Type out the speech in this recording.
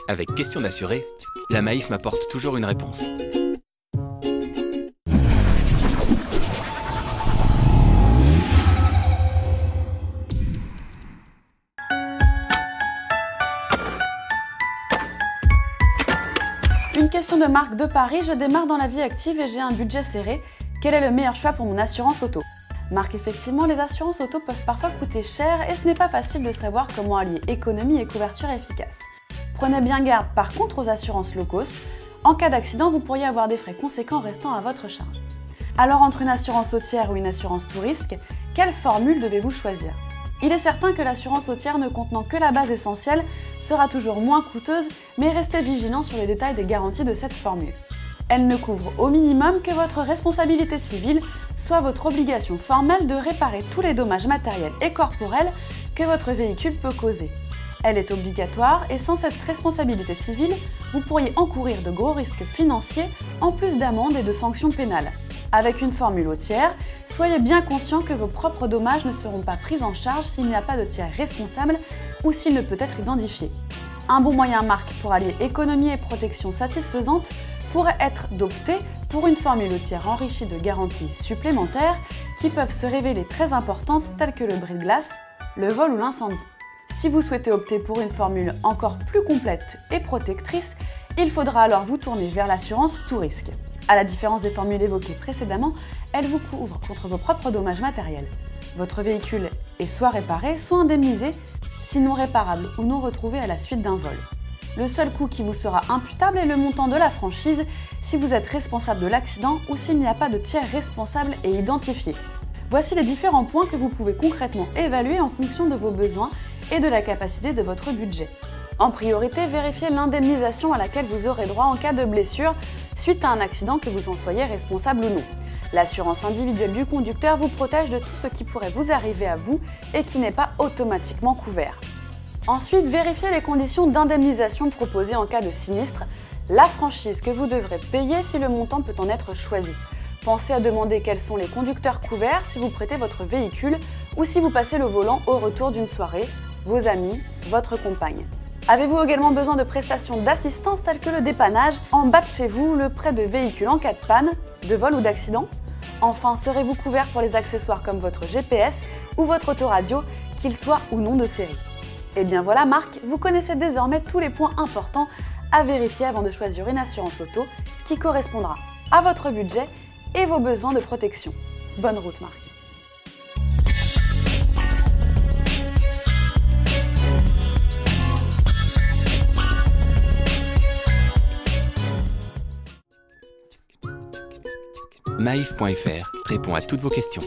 Avec Question d'assuré, la Maïf m'apporte toujours une réponse. Une question de Marc de Paris, je démarre dans la vie active et j'ai un budget serré. Quel est le meilleur choix pour mon assurance auto? Marc, effectivement, les assurances auto peuvent parfois coûter cher et ce n'est pas facile de savoir comment allier économie et couverture efficace. Prenez bien garde par contre aux assurances low cost. En cas d'accident, vous pourriez avoir des frais conséquents restant à votre charge. Alors entre une assurance autière ou une assurance tout risque, quelle formule devez-vous choisir? Il est certain que l'assurance autière ne contenant que la base essentielle sera toujours moins coûteuse, mais restez vigilant sur les détails des garanties de cette formule. Elle ne couvre au minimum que votre responsabilité civile, soit votre obligation formelle de réparer tous les dommages matériels et corporels que votre véhicule peut causer. Elle est obligatoire et sans cette responsabilité civile, vous pourriez encourir de gros risques financiers en plus d'amendes et de sanctions pénales. Avec une formule autière, soyez bien conscient que vos propres dommages ne seront pas pris en charge s'il n'y a pas de tiers responsable ou s'il ne peut être identifié. Un bon moyen Marc pour allier économie et protection satisfaisante pourrait être d'opter pour une formule autière enrichie de garanties supplémentaires qui peuvent se révéler très importantes telles que le bris de glace, le vol ou l'incendie. Si vous souhaitez opter pour une formule encore plus complète et protectrice, il faudra alors vous tourner vers l'assurance tout risque. À la différence des formules évoquées précédemment, elle vous couvre contre vos propres dommages matériels. Votre véhicule est soit réparé, soit indemnisé, si non réparable ou non retrouvé à la suite d'un vol. Le seul coût qui vous sera imputable est le montant de la franchise si vous êtes responsable de l'accident ou s'il n'y a pas de tiers responsable et identifié. Voici les différents points que vous pouvez concrètement évaluer en fonction de vos besoins et de la capacité de votre budget. En priorité, vérifiez l'indemnisation à laquelle vous aurez droit en cas de blessure suite à un accident que vous en soyez responsable ou non. L'assurance individuelle du conducteur vous protège de tout ce qui pourrait vous arriver à vous et qui n'est pas automatiquement couvert. Ensuite, vérifiez les conditions d'indemnisation proposées en cas de sinistre, la franchise que vous devrez payer si le montant peut en être choisi. Pensez à demander quels sont les conducteurs couverts si vous prêtez votre véhicule ou si vous passez le volant au retour d'une soirée, vos amis, votre compagne. Avez-vous également besoin de prestations d'assistance telles que le dépannage en bas de chez vous, le prêt de véhicule en cas de panne, de vol ou d'accident? Enfin, serez-vous couvert pour les accessoires comme votre GPS ou votre autoradio, qu'ils soient ou non de série? Et bien voilà Marc, vous connaissez désormais tous les points importants à vérifier avant de choisir une assurance auto qui correspondra à votre budget et vos besoins de protection. Bonne route Marc. Maïf.fr répond à toutes vos questions.